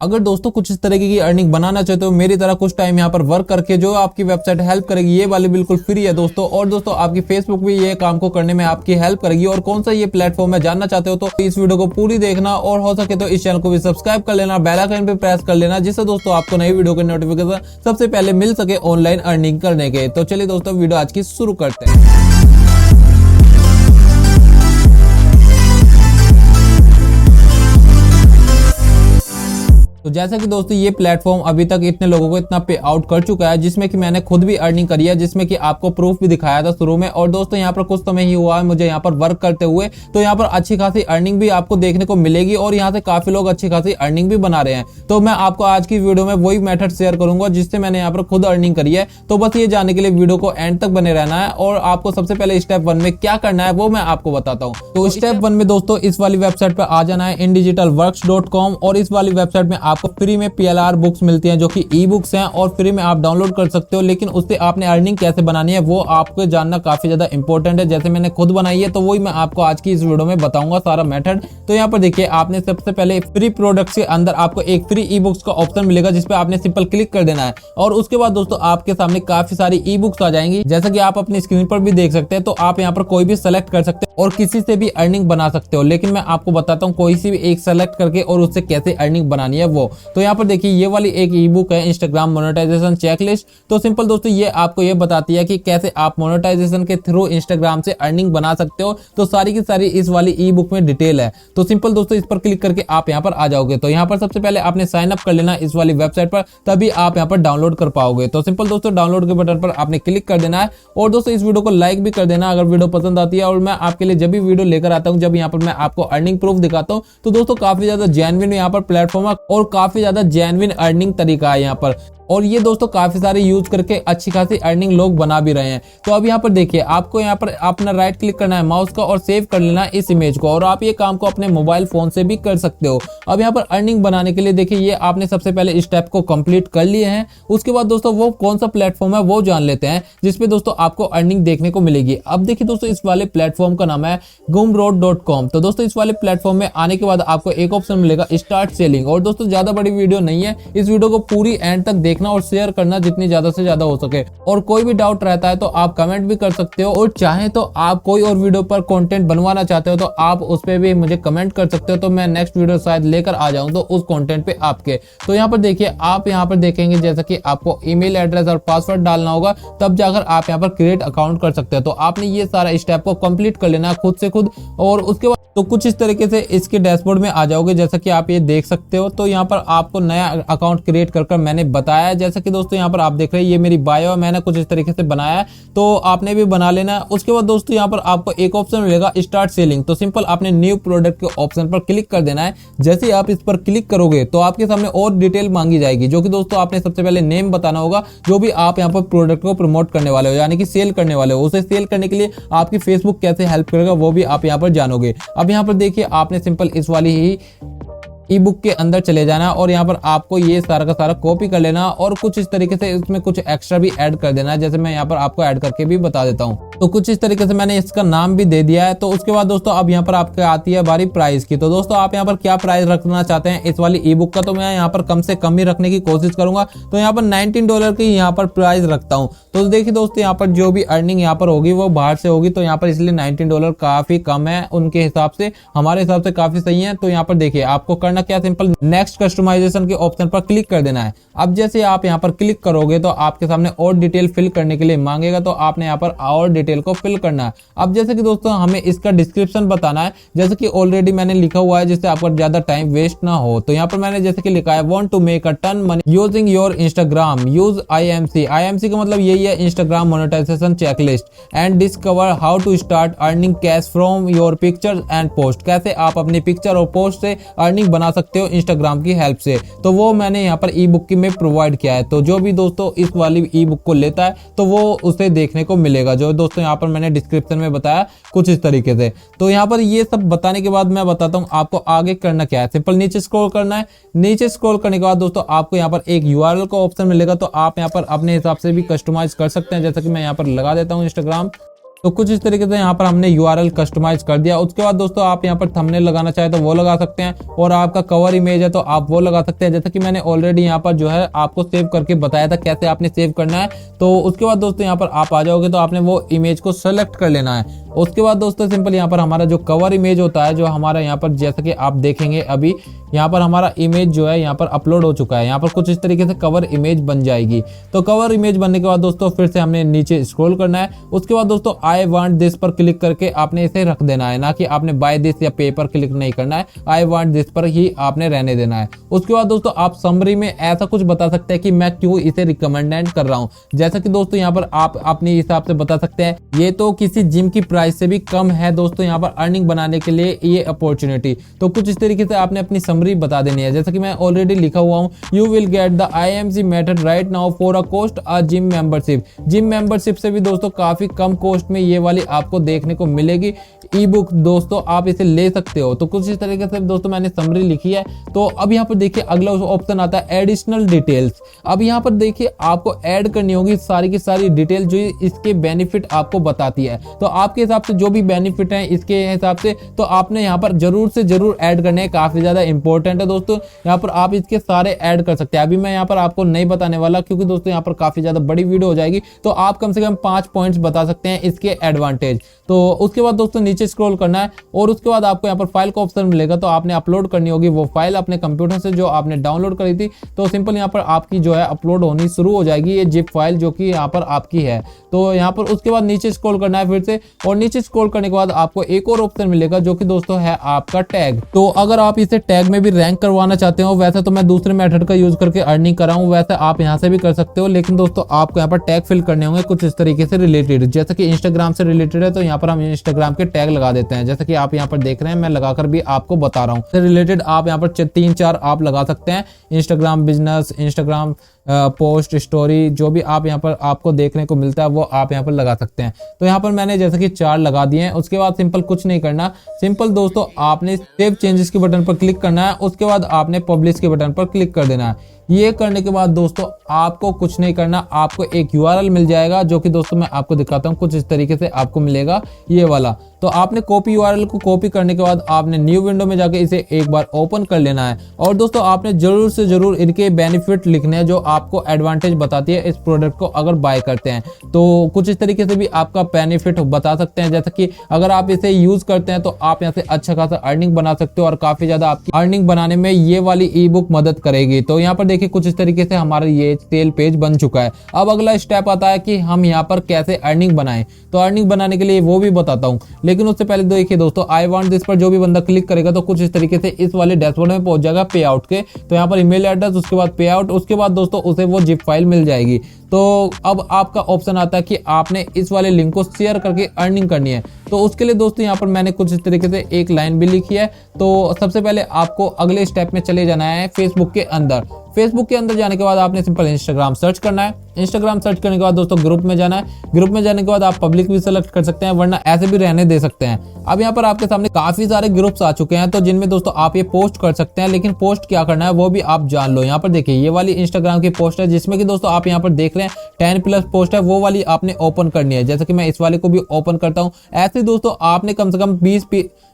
अगर दोस्तों कुछ इस तरीके की अर्निंग बनाना चाहते हो मेरी तरह कुछ टाइम यहाँ पर वर्क करके, जो आपकी वेबसाइट हेल्प करेगी, ये वाली बिल्कुल फ्री है दोस्तों। और दोस्तों आपकी फेसबुक भी ये काम को करने में आपकी हेल्प करेगी। और कौन सा ये प्लेटफॉर्म है जानना चाहते हो तो इस वीडियो को पूरी देखना, और हो सके तो इस चैनल को भी सब्सक्राइब कर लेना, बेल आइकन पे प्रेस कर लेना, जिससे दोस्तों आपको नई वीडियो के नोटिफिकेशन सबसे पहले मिल सके ऑनलाइन अर्निंग करने के। तो चलिए दोस्तों वीडियो आज की शुरू करते हैं। तो जैसा कि दोस्तों ये प्लेटफॉर्म अभी तक इतने लोगों को इतना पे आउट कर चुका है, जिसमें कि मैंने खुद भी अर्निंग करी है, जिसमें कि आपको प्रूफ भी दिखाया था शुरू में। और दोस्तों यहाँ पर कुछ समय ही हुआ है मुझे यहाँ पर वर्क करते हुए, तो यहाँ पर अच्छी खासी अर्निंग भी आपको देखने को मिलेगी और यहाँ से काफी लोग अच्छी खासी अर्निंग भी बना रहे हैं। तो मैं आपको आज की वीडियो में वही मेथड शेयर करूंगा जिससे मैंने यहाँ पर खुद अर्निंग करी है। तो बस ये जानने के लिए वीडियो को एंड तक बने रहना है, और आपको सबसे पहले स्टेप 1 में क्या करना है वो मैं आपको बताता हूँ। तो स्टेप 1 में दोस्तों इस वाली वेबसाइट पर आ जाना है indigitalworks.com, और इस वाली वेबसाइट में आपको फ्री में PLR बुक्स मिलती हैं जो कि ई बुक्स हैं, और फ्री में आप डाउनलोड कर सकते हो। लेकिन उससे आपने अर्निंग कैसे बनानी है वो आपको जानना काफी ज्यादा इंपॉर्टेंट है। जैसे मैंने खुद बनाई है तो वही मैं आपको आज की इस वीडियो में बताऊंगा सारा मेथड। तो यहाँ पर देखिए, आपने सबसे पहले फ्री प्रोडक्ट्स के अंदर आपको एक फ्री ई बुक्स का ऑप्शन मिलेगा, जिसपे आपने सिंपल क्लिक कर देना है। और उसके बाद दोस्तों आपके सामने काफी सारी ई बुक्स आ जाएंगी, जैसा कि आप अपनी स्क्रीन पर भी देख सकते हैं। तो आप यहाँ पर कोई भी सेलेक्ट कर सकते हो और किसी से भी अर्निंग बना सकते हो। लेकिन मैं आपको बताता हूँ कोई सी भी एक सेलेक्ट करके और उससे कैसे अर्निंग बनानी है वो। तो यहाँ पर देखिए, ये वाली एक ई बुक है इंस्टाग्राम मोनेटाइजेशन चेकलिस्ट। तो सिंपल दोस्तों ये आपको ये बताती है कि कैसे आप मोनेटाइजेशन के थ्रू इंस्टाग्राम से अर्निंग बना सकते हो। तो सारी की सारी इस वाली ई बुक में डिटेल है। तो सिंपल दोस्तों इस पर क्लिक करके आप यहाँ पर आ जाओगे। तो यहाँ पर सबसे पहले आपने साइन अप कर लेना इस वाली वेबसाइट पर, तभी आप यहाँ पर डाउनलोड कर पाओगे। तो सिंपल दोस्तों डाउनलोड के बटन पर आपने क्लिक कर देना है, और दोस्तों इस वीडियो को लाइक भी कर देना अगर वीडियो पसंद आती है। और मैं आपके लिए जब भी वीडियो लेकर आता हूँ, जब यहाँ पर मैं आपको अर्निंग प्रूफ दिखाता हूँ, तो दोस्तों काफी ज्यादा जेन्युइन यहाँ पर प्लेटफॉर्म है और काफी ज्यादा जेन्युइन अर्निंग तरीका है यहाँ पर। और ये दोस्तों काफी सारे यूज करके अच्छी खासी अर्निंग लोग बना भी रहे हैं। तो अब यहाँ पर देखिए, आपको यहाँ पर अपना राइट क्लिक करना है माउस का और सेव कर लेना है इस इमेज को, और आप ये काम को अपने मोबाइल फोन से भी कर सकते हो। अब यहाँ पर अर्निंग बनाने के लिए देखिए, ये आपने सबसे पहले स्टेप को कंप्लीट कर लिए हैं। उसके बाद दोस्तों वो कौन सा प्लेटफॉर्म है वो जान लेते हैं जिसपे दोस्तों आपको अर्निंग देखने को मिलेगी। अब देखिए दोस्तों, इस वाले प्लेटफॉर्म का नाम है gumroad.com। तो दोस्तों इस वाले प्लेटफॉर्म में आने के बाद आपको एक ऑप्शन मिलेगा स्टार्ट सेलिंग। और दोस्तों ज्यादा बड़ी वीडियो नहीं है, इस वीडियो को पूरी एंड तक देखना और शेयर करना जितनी ज्यादा से ज्यादा हो सके। और कोई भी डाउट रहता है तो आप कमेंट भी कर सकते हो, और चाहे तो आप कोई और वीडियो पर कंटेंट बनवाना चाहते हो तो आप उस पे भी मुझे कमेंट कर सकते हो। तो मैं नेक्स्ट वीडियो शायद लेकर आ जाऊं तो उस कंटेंट पे आपके। तो यहाँ पर देखिए, आप यहाँ पर देखेंगे जैसा कि आपको ईमेल एड्रेस और पासवर्ड डालना होगा, तब जाकर आप यहाँ पर क्रिएट अकाउंट कर सकते हो। तो आपने ये सारा स्टेप को कंप्लीट कर लेना खुद से खुद, और उसके बाद तो कुछ इस तरीके से इसके डैशबोर्ड में आ जाओगे, जैसा कि आप ये देख सकते हो। तो यहाँ पर आपको नया अकाउंट क्रिएट कर मैंने बताया, जैसा कि दोस्तों यहाँ पर आप देख रहे हैं, ये मेरी बायो है, मैंने कुछ इस तरीके से बनाया है, तो आपने भी बना लेना है। उसके बाद दोस्तों यहाँ पर आपको एक ऑप्शन मिलेगा स्टार्ट सेलिंग। तो सिंपल आपने न्यू प्रोडक्ट के ऑप्शन पर क्लिक कर देना है। जैसे ही आप इस पर क्लिक करोगे तो आपके सामने और डिटेल मांगी जाएगी, जो कि दोस्तों आपने सबसे पहले नेम बताना होगा, जो भी आप यहाँ पर प्रोडक्ट को प्रमोट करने वाले हो, यानी कि सेल करने वाले हो। उसे सेल करने के लिए आपकी फेसबुक कैसे हेल्प करेगा वो भी आप यहाँ पर जानोगे। अब यहाँ पर देखिए, आपने सिंपल इस वाली ही ई बुक के अंदर चले जाना, और यहाँ पर आपको ये सारा का सारा कॉपी कर लेना, और कुछ इस तरीके से इसमें कुछ एक्स्ट्रा भी ऐड कर देना है, जैसे मैं यहाँ पर आपको ऐड करके भी बता देता हूँ। तो कुछ इस तरीके से मैंने इसका नाम भी दे दिया है। तो उसके बाद दोस्तों अब यहाँ पर आपके आती है बारी प्राइस की। तो दोस्तों आप यहाँ पर क्या प्राइस रखना चाहते हैं इस वाली ई बुक का, तो मैं यहाँ पर कम से कम ही रखने की कोशिश करूंगा। तो यहाँ पर $19 की यहाँ पर प्राइस रखता हूँ। तो देखिए दोस्तों, यहाँ पर जो भी अर्निंग यहाँ पर होगी वो बाहर से होगी, तो यहाँ पर इसलिए $19 काफी कम है उनके हिसाब से, हमारे हिसाब से काफी सही है। तो यहाँ पर देखिए, आपको करना क्या, सिंपल नेक्स्ट कस्टमाइजेशन के ऑप्शन पर क्लिक कर देना है। अब जैसे आप यहाँ पर क्लिक करोगे तो आपके सामने और डिटेल फिल करने के लिए मांगेगा, तो आपने यहाँ पर और डिटेल को फिल करना है। अब जैसे कि दोस्तों हमें इसका डिस्क्रिप्शन बताना है, जैसे कि ऑलरेडी मैंने लिखा हुआ है, जिससे आपका ज्यादा टाइम वेस्ट ना हो। तो यहाँ पर मैंने जैसे कि लिखा है, want to make a ton money using your Instagram, use IMC। IMC का मतलब यही है, Instagram monetization checklist, and discover how to start earning cash from your pictures and post. कैसे आप अपनी पिक्चर और पोस्ट से अर्निंग बना सकते हो इंस्टाग्राम की हेल्प से। तो वो मैंने यहाँ पर ई बुक की में प्रोवाइड किया है। तो जो भी दोस्तों इस वाली ई बुक को लेता है तो वो उसे देखने को मिलेगा, जो दोस्तों यहाँ पर मैंने डिस्क्रिप्शन में बताया कुछ इस तरीके से। तो यहाँ पर ये सब बताने के बाद मैं बताता हूँ आपको आगे करना क्या है। सिंपल नीचे स्क्रॉल करना है। नीचे स्क्रॉल करने के बाद दोस्तों आपको यहाँ पर एक URL का ऑप्शन मिलेगा, तो आप यहाँ पर अपने हिसाब से भी कस्टमाइज कर सकते हैं। जैसा कि मैं यहाँ पर लगा देता हूँ इंस्टाग्राम। तो कुछ इस तरीके से यहाँ पर हमने यूआरएल कस्टमाइज कर दिया। उसके बाद दोस्तों आप यहाँ पर थंबनेल लगाना चाहे तो वो लगा सकते हैं, और आपका कवर इमेज है तो आप वो लगा सकते हैं। जैसा कि मैंने ऑलरेडी यहाँ पर जो है आपको सेव करके बताया था कैसे आपने सेव करना है। तो उसके बाद दोस्तों यहाँ पर आप आ जाओगे तो आपने वो इमेज को सेलेक्ट कर लेना है। उसके बाद दोस्तों सिंपल यहाँ पर हमारा जो कवर इमेज होता है, जो हमारा यहाँ पर जैसा कि आप देखेंगे अभी यहाँ पर हमारा इमेज जो है यहाँ पर अपलोड हो चुका है। यहाँ पर कुछ इस तरीके से कवर इमेज बन जाएगी। तो कवर इमेज बनने के बाद दोस्तों फिर से हमने नीचे स्क्रॉल करना है। उसके बाद दोस्तों आई वांट दिस पर क्लिक करके आपने इसे रख देना है, ना कि आपने बाय दिस या पे पर क्लिक नहीं करना है। आई वांट दिस पर ही आपने रहने देना है। उसके बाद दोस्तों आप समरी में ऐसा कुछ बता सकते हैं कि मैं क्यों इसे रिकमेंडेड कर रहा हूँ। जैसा कि दोस्तों यहाँ पर आप अपने हिसाब से बता सकते हैं, ये तो किसी जिम की प्राइस से भी कम है दोस्तों यहाँ पर अर्निंग बनाने के लिए ये अपॉर्चुनिटी। तो कुछ इस तरीके से आपने अपनी समरी बता देनी है। जैसा कि मैं ऑलरेडी लिखा हुआ हूँ, you will get the IMC method right now for a cost a gym membership. Gym membership से भी दोस्तों काफी कम कॉस्ट में ये वाली आपको देखने को मिलेगी ई बुक। दोस्तों आप इसे ले सकते हो। तो कुछ इस तरीके से दोस्तों मैंने समरी लिखी है। तो अब यहाँ पर देखिए अगला ऑप्शन आता है एडिशनल डिटेल्स। अब यहाँ पर देखिए आपको ऐड करनी होगी सारी की सारी डिटेल जो इसके बेनिफिट आपको बताती है। तो आपके हिसाब से जो भी बेनिफिट है इसके हिसाब से तो आपने यहाँ पर जरूर से जरूर ऐड करने हैं। काफी ज्यादा इंपॉर्टेंट है दोस्तों, यहाँ पर आप इसके सारे ऐड कर सकते हैं। अभी मैं यहाँ पर आपको नहीं बताने वाला क्योंकि दोस्तों यहाँ पर काफी ज्यादा बड़ी वीडियो हो जाएगी। तो आप कम से कम 5 पॉइंट्स बता सकते हैं इसके एडवांटेज। तो उसके बाद दोस्तों नीचे स्क्रॉल करना है और उसके बाद आपको यहाँ पर फाइल का ऑप्शन मिलेगा। तो आपने अपलोड करनी होगी वो फाइल अपने कंप्यूटर से जो आपने डाउनलोड करी थी। तो सिंपल यहाँ पर आपकी जो है अपलोड होनी शुरू हो जाएगी ये जिप फाइल जो कि यहाँ पर आपकी है। तो यहाँ पर उसके बाद नीचे स्क्रॉल करना है फिर से, और नीचे स्क्रॉल करने के बाद आपको एक और ऑप्शन मिलेगा जो कि दोस्तों है आपका टैग। तो अगर आप इसे टैग में भी रैंक करवाना चाहते हो, वैसे तो मैं दूसरे मेथड का यूज करके अर्निंग कर रहा हूँ, वैसे आप यहाँ से भी कर सकते हो। लेकिन दोस्तों आपको यहाँ पर टैग फिल करने होंगे कुछ इस तरीके से रिलेटेड। जैसे कि इंस्टाग्राम से रिलेटेड है तो यहाँ पर हम इंस्टाग्राम के टैग लगा देते हैं। जैसे कि आप यहाँ पर देख रहे हैं, मैं लगाकर भी आपको बता रहा हूँ। रिलेटेड आप यहाँ पर 3-4 आप लगा सकते हैं। Instagram business, Instagram post, story, जो भी आप यहाँ पर आपको देखने को मिलता है वो आप यहाँ पर लगा सकते हैं। तो यहाँ पर मैंने जैसे कि 4 लगा दिए हैं। उसके बाद सिंपल कुछ नहीं करना, सिंपल दोस्तों आपने सेव चेंजेस के बटन पर क्लिक करना है। उसके बाद आपने पब्लिश के बटन पर क्लिक कर देना है। ये करने के बाद दोस्तों आपको कुछ नहीं करना, आपको एक यूआरएल मिल जाएगा जो कि दोस्तों मैं आपको दिखाता हूँ। कुछ इस तरीके से आपको मिलेगा ये वाला। तो आपने कॉपी यूआरएल को कॉपी करने के बाद आपने न्यू विंडो में जाके इसे एक बार ओपन कर लेना है। और दोस्तों आपने जरूर से जरूर इनके बेनिफिट लिखने हैं जो आपको एडवांटेज बताती है इस प्रोडक्ट को अगर बाय करते हैं। तो कुछ इस तरीके से भी आपका बेनिफिट बता सकते हैं। जैसे कि अगर आप इसे यूज करते हैं तो आप यहाँ से अच्छा खासा अर्निंग बना सकते हो और काफी ज्यादा आपकी अर्निंग बनाने में ये वाली ई बुक मदद करेगी। तो यहाँ पर देखिए कुछ इस तरीके से हमारा ये सेल पेज बन चुका है। अब अगला स्टेप आता है कि हम यहाँ पर कैसे अर्निंग बनाएं। तो अर्निंग बनाने के लिए वो भी बताता हूँ, लेकिन उससे पहले देखिए दोस्तों आई वांट दिस पर जो भी बंदा क्लिक करेगा तो कुछ इस तरीके से इस वाले डैशबोर्ड में पहुंच जाएगा पे आउट के। तो यहाँ पर ईमेल एड्रेस, उसके बाद पे आउट, उसके बाद दोस्तों उसे वो जिप फाइल मिल जाएगी। तो अब आपका ऑप्शन आता है कि आपने इस वाले लिंक को शेयर करके अर्निंग करनी है। तो उसके लिए दोस्तों यहाँ पर मैंने कुछ इस तरीके से एक लाइन भी लिखी है। तो सबसे पहले आपको अगले स्टेप में चले जाना है फेसबुक के अंदर। फेसबुक के अंदर जाने के बाद आपने सिंपल इंस्टाग्राम सर्च करना है। इंस्टाग्राम सर्च करने के बाद दोस्तों ग्रुप में जाना है। ग्रुप में जाने के बाद आप पब्लिक भी सेलेक्ट कर सकते हैं, वरना ऐसे भी रहने दे सकते हैं। अब यहाँ पर आपके सामने काफी सारे ग्रुप्स आ चुके हैं, तो जिनमें दोस्तों आप ये पोस्ट कर सकते हैं। लेकिन पोस्ट क्या करना है वो भी आप जान लो। यहाँ पर देखिए ये वाली इंस्टाग्राम की पोस्ट है जिसमें कि दोस्तों आप यहाँ पर देख रहे हैं 10+ पोस्ट है, वो वाली आपने ओपन करनी है। जैसे कि मैं इस वाले को भी ओपन करता हूँ। ऐसे दोस्तों आपने कम से कम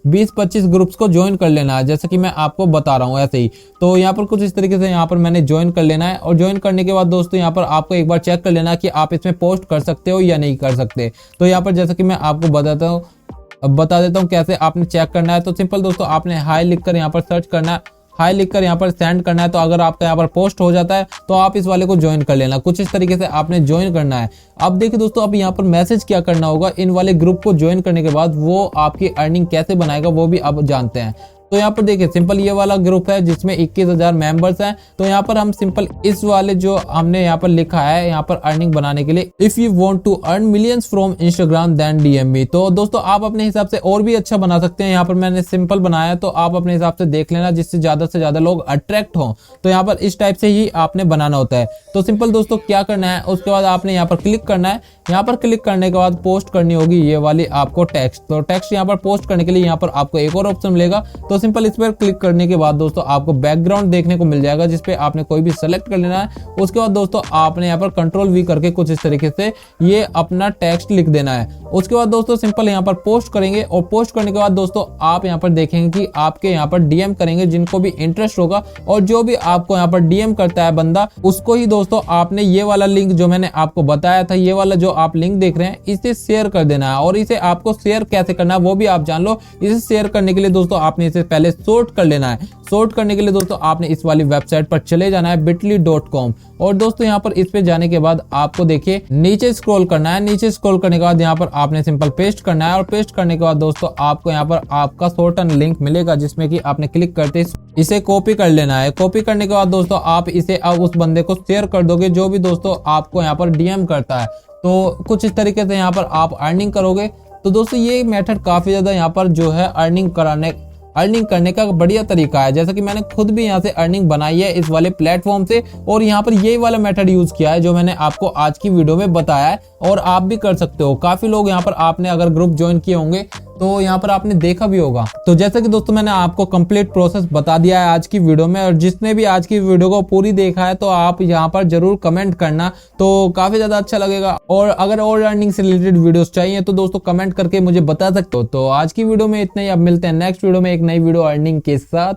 20-25 ग्रुप्स को ज्वाइन कर लेना है, जैसे कि मैं आपको बता रहा हूँ ऐसे ही। तो यहाँ पर कुछ इस तरीके से यहाँ पर मैंने ज्वाइन कर लेना है। और ज्वाइन करने के बाद दोस्तों यहाँ पर आपको एक बार चेक कर लेना है कि आप इसमें पोस्ट कर सकते हो या नहीं कर सकते। तो यहाँ पर जैसे कि मैं आपको बता देता हूँ कैसे आपने चेक करना है। तो सिंपल दोस्तों आपने हाई लिखकर यहाँ पर सर्च करना है, हाई लिखकर यहाँ पर सेंड करना है। तो अगर आपका यहाँ पर पोस्ट हो जाता है तो आप इस वाले को ज्वाइन कर लेना। कुछ इस तरीके से आपने ज्वाइन करना है। अब देखिए दोस्तों अब यहाँ पर मैसेज क्या करना होगा। इन वाले ग्रुप को ज्वाइन करने के बाद वो आपकी अर्निंग कैसे बनाएगा वो भी अब जानते हैं। तो यहाँ पर देखिए सिंपल ये वाला ग्रुप है जिसमें 21,000 मेंबर्स हैं। तो यहाँ पर हम सिंपल इस वाले जो हमने यहाँ पर लिखा है यहाँ पर अर्निंग बनाने के लिए, if you want to earn millions from Instagram then DM me. तो दोस्तों आप अपने हिसाब से और भी अच्छा बना सकते हैं। यहाँ पर मैंने सिंपल बनाया, तो आप अपने हिसाब से देख लेना जिससे ज्यादा से ज्यादा लोग अट्रैक्ट हों। तो यहाँ पर इस टाइप से ही आपने बनाना होता है। तो सिंपल दोस्तों क्या करना है, उसके बाद आपने यहाँ पर क्लिक करना है। यहाँ पर क्लिक करने के बाद पोस्ट करनी होगी ये वाली आपको टेक्स्ट। तो टेक्स्ट यहाँ पर पोस्ट करने के लिए यहाँ पर आपको एक और ऑप्शन मिलेगा। तो सिंपल इस पर क्लिक करने के बाद दोस्तों आपको बैकग्राउंड देखने को मिल जाएगा, जिसपे आपने कोई भी सेलेक्ट कर लेना है। उसके बाद दोस्तों आपने यहाँ पर कंट्रोल वी करके कुछ इस तरीके से ये अपना टेक्स्ट लिख देना है। उसके बाद दोस्तों सिंपल यहाँ पर पोस्ट करेंगे और पोस्ट करने के बाद दोस्तों आप यहाँ पर देखेंगे कि आपके यहाँ पर डीएम करेंगे जिनको भी इंटरेस्ट होगा, और जो भी आपको यहाँ पर डीएम करता है बंदा, उसको ही दोस्तों आपने ये वाला लिंक जो मैंने आपको बताया था, ये वाला जो आप लिंक देख रहे हैं, इसे शेयर कर देना है। और इसे आपको शेयर कैसे करना है वो भी आप जान लो। इसे शेयर करने के लिए दोस्तों आपने इसे पहले सॉर्ट कर लेना है। सॉर्ट करने के लिए दोस्तों आपने इस वाली वेबसाइट पर चले जाना है bitly.com, और दोस्तों यहाँ पर इस पे जाने के बाद आपको देखिए नीचे स्क्रॉल करना है। नीचे स्क्रॉल करने के बाद यहाँ पर आपने सिंपल पेस्ट करना है, और पेस्ट करने के बाद दोस्तों आपको यहाँ पर आपका सॉर्टन लिंक मिलेगा, जिसमें कि आपने क्लिक करते इसे कॉपी कर लेना है। कॉपी करने के बाद दोस्तों आप इसे अब उस बंदे को शेयर कर दोगे जो भी दोस्तों आपको यहाँ पर डीएम करता है। तो कुछ इस तरीके से यहाँ पर आप अर्निंग करोगे। तो दोस्तों ये मेथड काफी ज्यादा यहाँ पर जो है अर्निंग करने का बढ़िया तरीका है, जैसा कि मैंने खुद भी यहाँ से अर्निंग बनाई है इस वाले प्लेटफॉर्म से, और यहाँ पर यही वाला मेथड यूज किया है जो मैंने आपको आज की वीडियो में बताया है, और आप भी कर सकते हो। काफी लोग यहाँ पर आपने अगर ग्रुप ज्वाइन किए होंगे तो यहाँ पर आपने देखा भी होगा। तो जैसा कि दोस्तों मैंने आपको कंप्लीट प्रोसेस बता दिया है आज की वीडियो में, और जिसने भी आज की वीडियो को पूरी देखा है तो आप यहाँ पर जरूर कमेंट करना, तो काफी ज्यादा अच्छा लगेगा। और अगर और अर्निंग से रिलेटेड वीडियोस चाहिए तो दोस्तों कमेंट करके मुझे बता सकते हो। तो आज की वीडियो में इतना ही, अब मिलते हैं नेक्स्ट वीडियो में एक नई वीडियो अर्निंग के साथ।